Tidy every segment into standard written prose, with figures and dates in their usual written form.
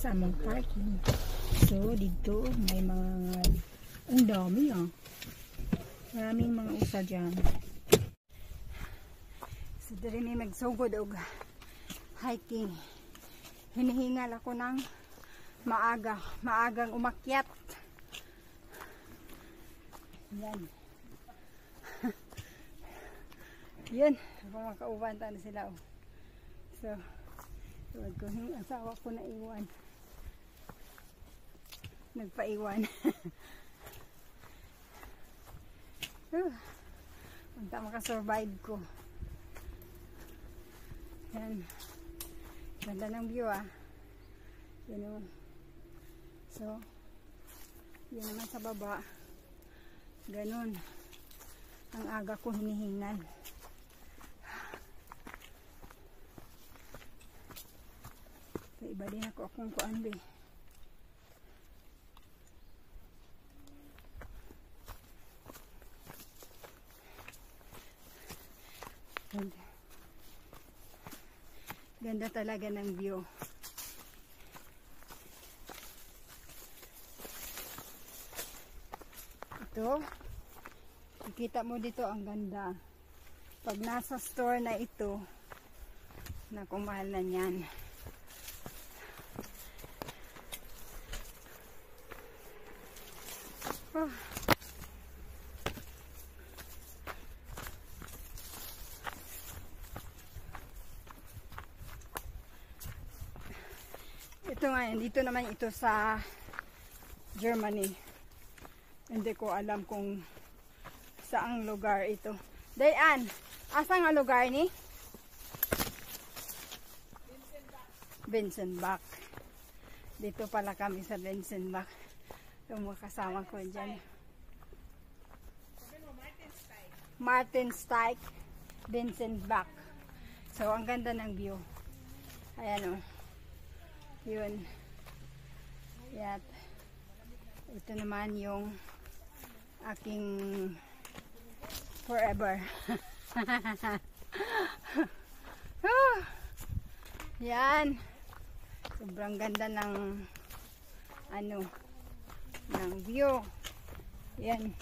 sa among parking. So dito may mga ang dami maraming mga usa dyan. So diri ni magsugod og hiking. Hinihingal ako ng maagang umakyat. Yan. Yan, mga kauban na sila. So, tuwag ko yung asawa ko na iwan. Nagpaiwan. Punta makasurvive ko. Yan. Ganda ng view Yan o. So, yan naman sa baba. Ganun. Ang aga ko hinihingal. Iba din ako akong kuan be. Ganda talaga ng view. Ito, nakita mo dito ang ganda. Pag nasa store na ito, naku, mahal na yan. Oh. Ito nga, dito naman ito sa Germany. Hindi ko alam kung saang lugar ito. Dayan, asa nga lugar ni? Benzenbach. Dito pala kami sa Benzenbach. Yung mga kasama ko dyan. Martinsteig, Benzenbach. So, ang ganda ng view. Ayan o. Yun. Yat. Ito naman yung aking forever. Yan. Sobrang ganda ng ng view. Yan.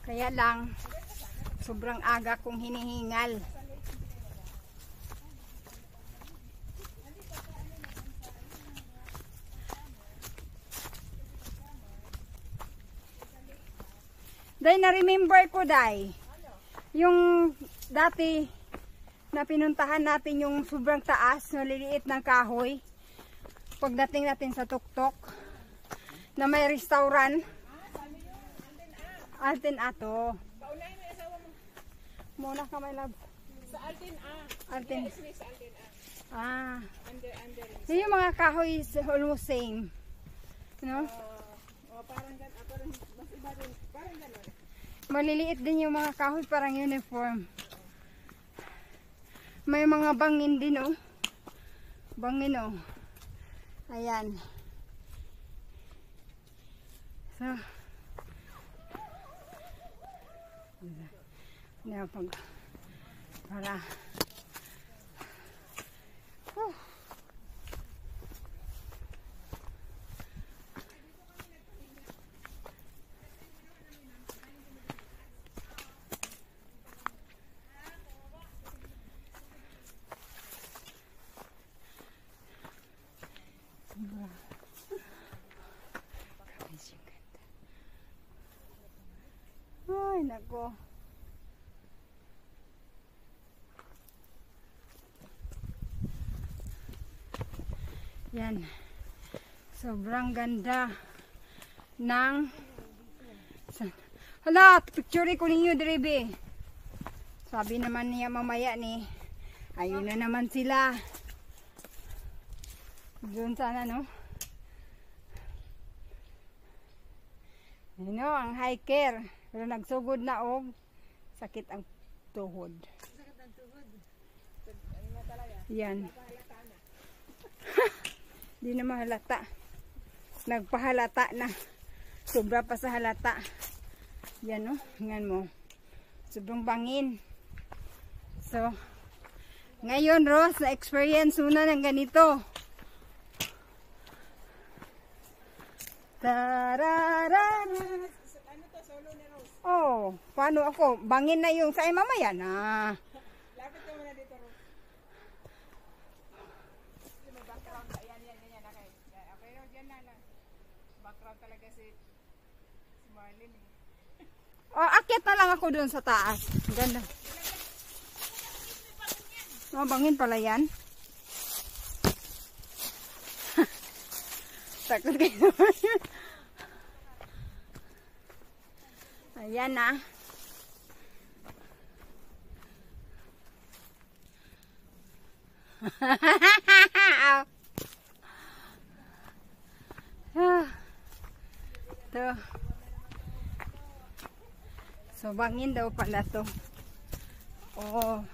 Kaya lang sobrang aga kong hinihingal. Day, na-remember ko, Day. Yung dati na pinuntahan natin yung sobrang taas, maliliit ng kahoy. Pagdating natin sa tuktok, na may restaurant. Alten Ato. Paunahin mo yung asawa mo. Muna ka, my love. Sa Alten Alten. Yes, sa Alten Under. Yung mga kahoy is almost same. No? Parang mas iba din. Parang gano'n. Maliliit din yung mga kahoy, parang uniform. May mga bangin din, Bangin, Ayan. So, para ay, nako. Yan. Sobrang ganda ng hala, picture ko ninyo, Drebe. Sabi naman niya mamaya ni, ayun na naman sila. Doon sana, ang hiker. Pero nagsugod na sakit ang tuhod. Sakit ang tuhod. Yan. Di na mahalata. Nagpahalata na. Sobra pa sa halata. Yan o, tingnan mo. Sobrang bangin. So, ngayon Rose, na-experience muna ng ganito. Tararan. Ano to, solo ni Rose? Oh, paano ako? Bangin na yung sa mamaya na. Lapit ka muna dito, Rose. May background. Ayan, ganyan. Okay, okay, Rose, yan na. Background talaga si Marlene eh. Oh, akyat na lang ako dun sa taas. Ganda. Oh, bangin pala yan. Takot kayo. Ayan na. Ito. So, bangin daw pala to. Oh.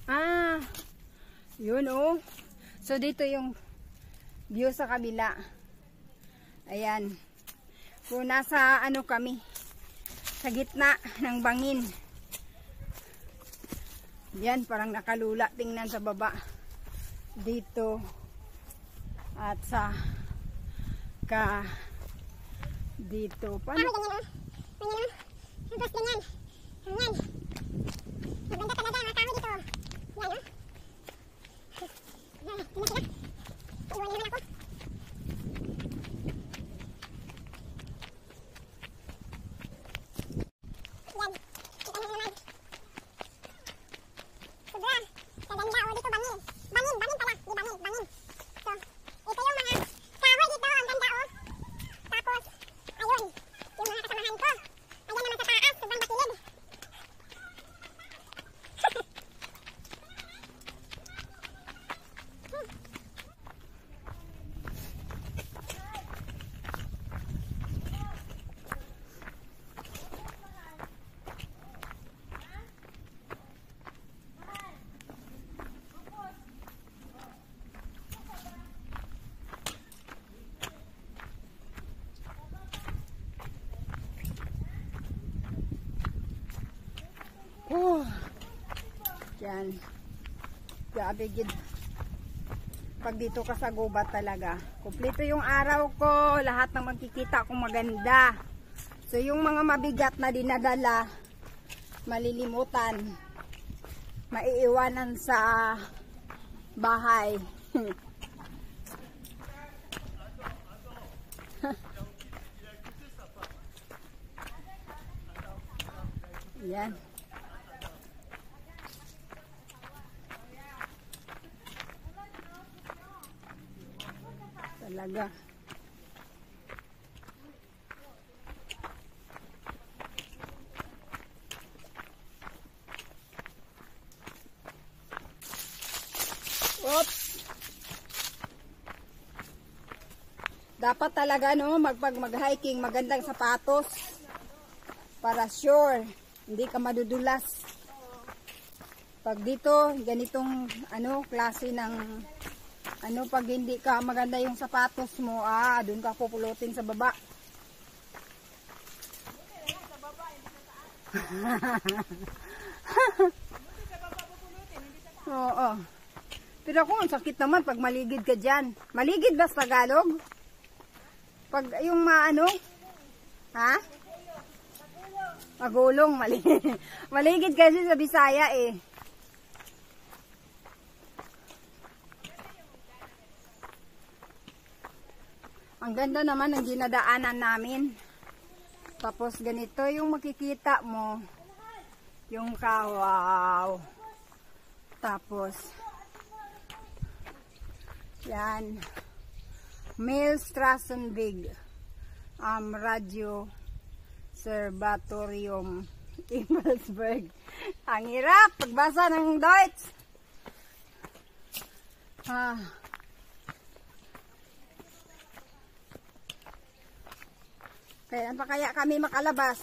Ah. Yun oh. So, dito yung view sa kabila. Ayan. Kung nasa ano kami, sa gitna ng bangin. Yan, parang nakalula. Tingnan sa baba. Dito. At sa dito. Paano? Tapos ganyan. Ganyan. Maganda talaga ang kahoy dito. Yan, no? Yan, tingnan sila. Iwan naman ako. Yan. Kita nyo naman. Sobra. Kaganda o dito bangin. Bangin pala. Di bangin. So, ito yung mga kahoy dito. Ang ganda o. Tapos, ayun. Yung mga kasamahan ko. Ayan naman sa taas. Sobrang bakilid. Oh. Yan. Grabe gid. Pag dito ka sa gubat talaga. Kumpleto yung araw ko. Lahat ng magkikita kong maganda. So yung mga mabigat na dinadala, malilimutan. Maiiwanan sa bahay. Yan. Talaga. Oops. Dapat talaga no, mag-hiking, magandang sapatos. Para sure, hindi ka madudulas. Pag dito, ganitong ano, klase ng ano, pag hindi ka maganda yung sapatos mo, doon ka pupulutin sa baba. Oo. Pero ako, ang sakit naman pag maligid ka dyan. Maligid ba sa Tagalog? Pag yung maano? Ha? Magulong. Maligid kasi sa Bisaya eh. Ang ganda naman ng dinadaanan namin. Tapos ganito yung makikita mo. Yung kawaw. Tapos yan. Milstrassenweg. Radio Observatorium Himmelsberg. Ang hirap pagbasa ng Deutsch. Kailan pa kaya kami makalabas?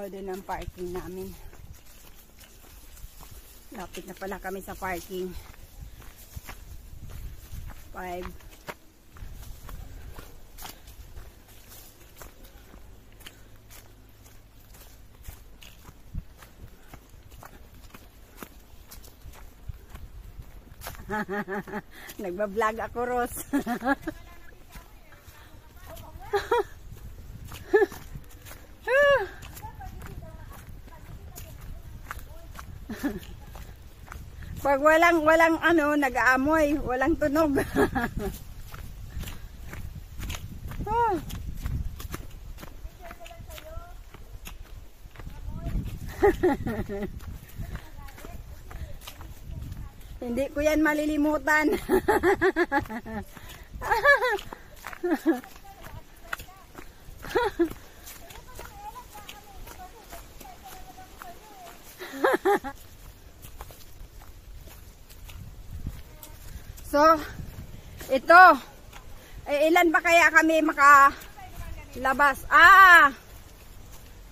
doon ang parking namin. Lapit na pala kami sa parking. 5. Nagbablog ako, Ros. Pag walang ano, nag-aamoy, walang tunog. Hindi ko yan malilimutan. So, ito. Ilan ba kaya kami makalabas?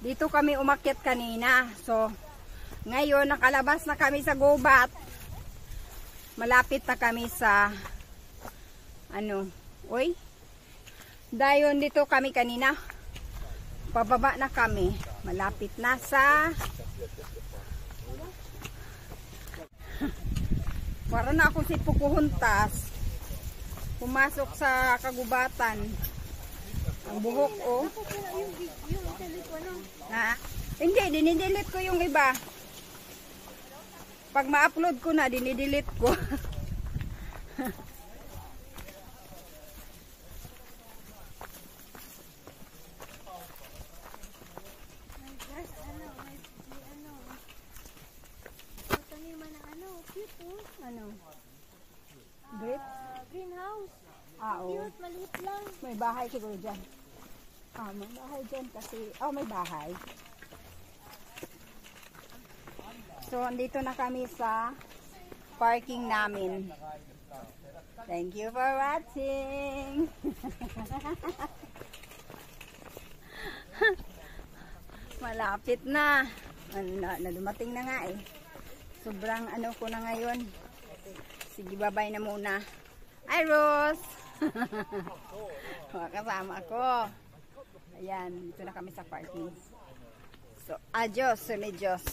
Dito kami umakyat kanina. So, ngayon nakalabas na kami sa gubat. Malapit na kami sa dayon dito kami kanina. Pababa na kami. Malapit na sa para na ako si Pukuhuntas. Pumasok sa kagubatan. Ang buhok, oh. Hindi, dinidelete ko yung iba. Pag ma-upload ko na, dinidelete ko. Greenhouse. Oo. Cute, maliit lang. May bahay siguro dyan. May bahay dyan kasi, may bahay. So, andito na kami sa parking namin. Thank you for watching. Malapit na. Dumating na nga eh. Sobrang ko na ngayon. Sige, bye-bye na muna. Hi, Rose! Kasama ako. Ayan, dito na kami sa parking. So, adios, sumidiyos.